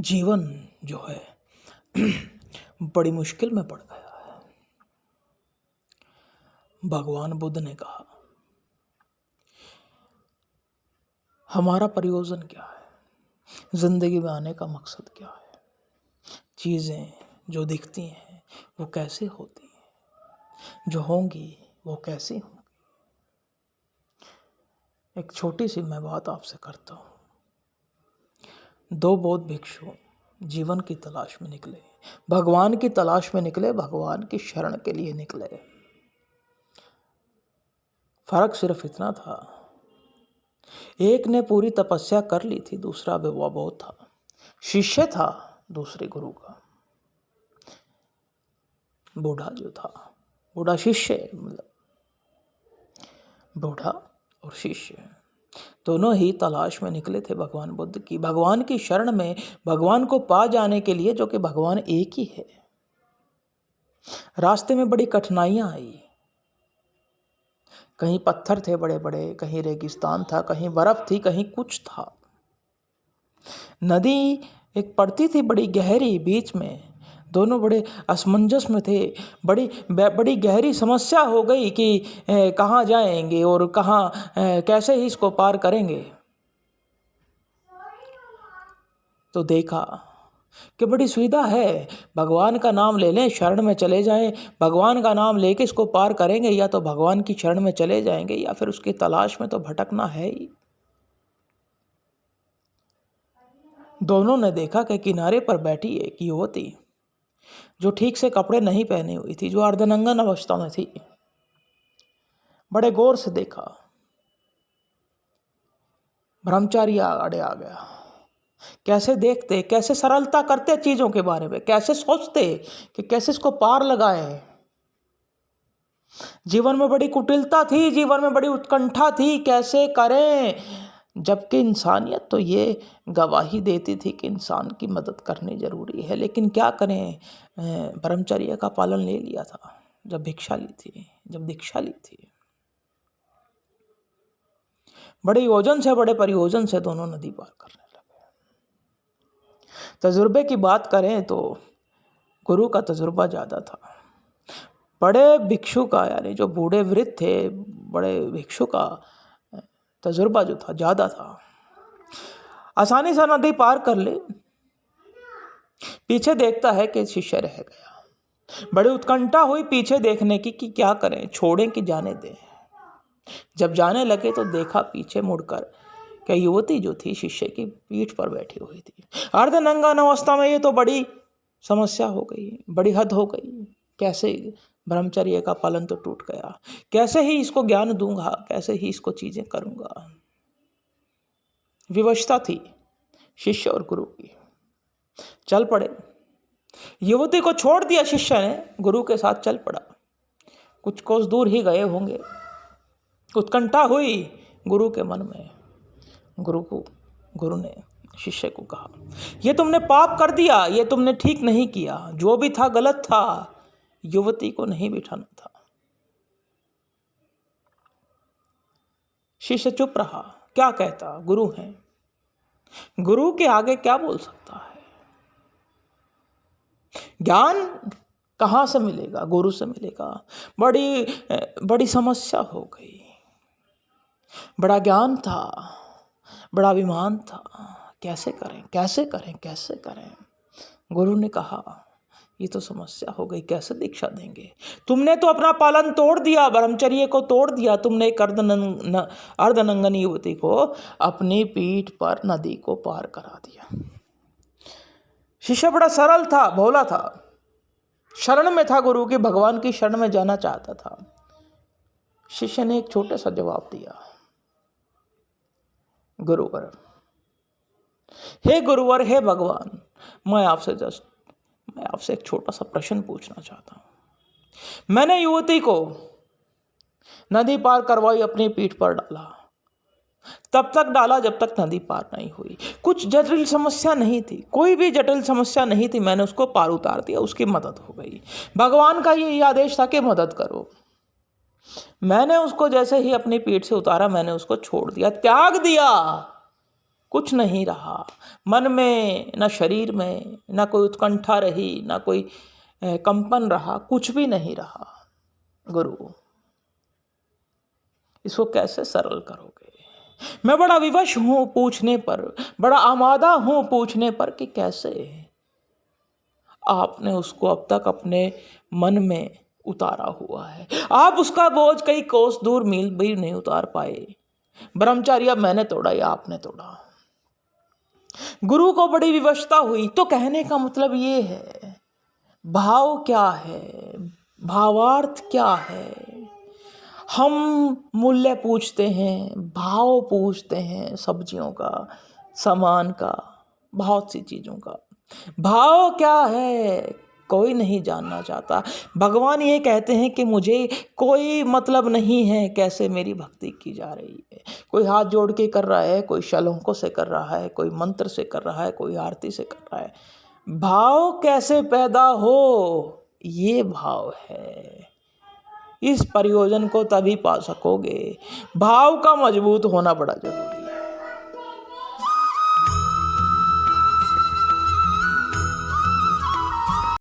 जीवन जो है बड़ी मुश्किल में पड़ गया है। भगवान बुद्ध ने कहा, हमारा प्रयोजन क्या है, जिंदगी में आने का मकसद क्या है, चीज़ें जो दिखती हैं वो कैसे होती हैं, जो होंगी वो कैसी होंगी। एक छोटी सी मैं बात आपसे करता हूँ। दो बौद्ध भिक्षु जीवन की तलाश में निकले, भगवान की तलाश में निकले, भगवान की शरण के लिए निकले। फर्क सिर्फ इतना था, एक ने पूरी तपस्या कर ली थी, दूसरा विवाह बहुत था, शिष्य था दूसरे गुरु का। बूढ़ा जो था, बूढ़ा शिष्य, मतलब बूढ़ा और शिष्य दोनों ही तलाश में निकले थे भगवान बुद्ध की, भगवान की शरण में, भगवान को पा जाने के लिए, जो कि भगवान एक ही है। रास्ते में बड़ी कठिनाइयां आई, कहीं पत्थर थे बड़े बड़े, कहीं रेगिस्तान था, कहीं बर्फ थी, कहीं कुछ था। नदी एक पड़ती थी बड़ी गहरी, बीच में दोनों बड़े असमंजस में थे। बड़ी गहरी समस्या हो गई कि कहाँ जाएंगे और कहाँ कैसे ही इसको पार करेंगे। तो देखा कि बड़ी सुविधा है, भगवान का नाम ले लें, शरण में चले जाएं, भगवान का नाम लेके इसको पार करेंगे, या तो भगवान की शरण में चले जाएंगे या फिर उसकी तलाश में तो भटकना है ही। दोनों ने देखा कि किनारे पर बैठी एक युवती जो ठीक से कपड़े नहीं पहने हुई थी, जो अर्धनंगन अवस्था में थी। बड़े गौर से देखा, ब्रह्मचारी आड़े आ गया। कैसे देखते, कैसे सरलता करते चीजों के बारे में, कैसे सोचते कि कैसे इसको पार लगाए। जीवन में बड़ी कुटिलता थी, जीवन में बड़ी उत्कंठा थी, कैसे करें, जबकि इंसानियत तो ये गवाही देती थी कि इंसान की मदद करनी जरूरी है। लेकिन क्या करें, ब्रह्मचर्य का पालन ले लिया था जब भिक्षा ली थी, जब दीक्षा ली थी। बड़े योजन से, बड़े परियोजन से दोनों नदी पार करने लगे। तजुर्बे की बात करें तो गुरु का तजुर्बा ज़्यादा था। बड़े भिक्षु का, यानी जो बूढ़े वृद्ध थे, बड़े भिक्षु का तजुर्बा जो था ज़्यादा था। आसानी से नदी पार कर ले। पीछे देखता है कि शिष्य रह गया। बड़ी उत्कंठा हुई पीछे देखने की कि क्या करें, छोड़ें कि जाने दें। जब जाने लगे तो देखा पीछे मुड़कर कि युवती जो थी शिष्य की पीठ पर बैठी हुई थी, अर्धनंगन अवस्था में। ये तो बड़ी समस्या हो गई, बड़ी हद हो गई। कैसे ब्रह्मचर्य का पालन तो टूट गया, कैसे ही इसको ज्ञान दूंगा, कैसे ही इसको चीजें करूंगा। विवशता थी शिष्य और गुरु की। चल पड़े, युवती को छोड़ दिया शिष्य ने, गुरु के साथ चल पड़ा। कुछ कोस दूर ही गए होंगे, उत्कंठा हुई गुरु के मन में। गुरु ने शिष्य को कहा, ये तुमने पाप कर दिया, ये तुमने ठीक नहीं किया, जो भी था गलत था, युवती को नहीं बिठाना था। शिष्य चुप रहा। क्या कहता, गुरु है, गुरु के आगे क्या बोल सकता है। ज्ञान कहां से मिलेगा, गुरु से मिलेगा। बड़ी समस्या हो गई। बड़ा ज्ञान था, बड़ा अभिमान था, कैसे करें, कैसे करें, कैसे करें। गुरु ने कहा, ये तो समस्या हो गई, कैसे दीक्षा देंगे। तुमने तो अपना पालन तोड़ दिया, ब्रह्मचर्य को तोड़ दिया। तुमने एक अर्धनंगन युवती को अपनी पीठ पर नदी को पार करा दिया। शिष्य बड़ा सरल था, भोला था, शरण में था गुरु की, भगवान की शरण में जाना चाहता था। शिष्य ने एक छोटा सा जवाब दिया, गुरुवर, हे गुरुवर, हे भगवान, मैं आपसे एक छोटा सा प्रश्न पूछना चाहता हूं। मैंने युवती को नदी पार करवाई, अपनी पीठ पर डाला, तब तक डाला जब तक नदी पार नहीं हुई। कुछ जटिल समस्या नहीं थी, कोई भी जटिल समस्या नहीं थी, मैंने उसको पार उतार दिया, उसकी मदद हो गई। भगवान का यही आदेश था कि मदद करो। मैंने उसको जैसे ही अपनी पीठ से उतारा, मैंने उसको छोड़ दिया, त्याग दिया। कुछ नहीं रहा, मन में न शरीर में न कोई उत्कंठा रही, न कोई कंपन रहा, कुछ भी नहीं रहा। गुरु, इसको कैसे सरल करोगे? मैं बड़ा विवश हूं पूछने पर, बड़ा आमादा हूं पूछने पर कि कैसे आपने उसको अब तक अपने मन में उतारा हुआ है। आप उसका बोझ कई कोस दूर मील भी नहीं उतार पाए। ब्रह्मचारी अब मैंने तोड़ा या आपने तोड़ा। गुरु को बड़ी विवशता हुई। तो कहने का मतलब ये है, भाव क्या है, भावार्थ क्या है। हम मूल्य पूछते हैं, भाव पूछते हैं, सब्जियों का, सामान का, बहुत सी चीज़ों का। भाव क्या है कोई नहीं जानना चाहता। भगवान ये कहते हैं कि मुझे कोई मतलब नहीं है कैसे मेरी भक्ति की जा रही है। कोई हाथ जोड़ के कर रहा है, कोई शलोकों से कर रहा है, कोई मंत्र से कर रहा है, कोई आरती से कर रहा है। भाव कैसे पैदा हो, ये भाव है। इस प्रयोजन को तभी पा सकोगे। भाव का मजबूत होना बड़ा जरूरी है।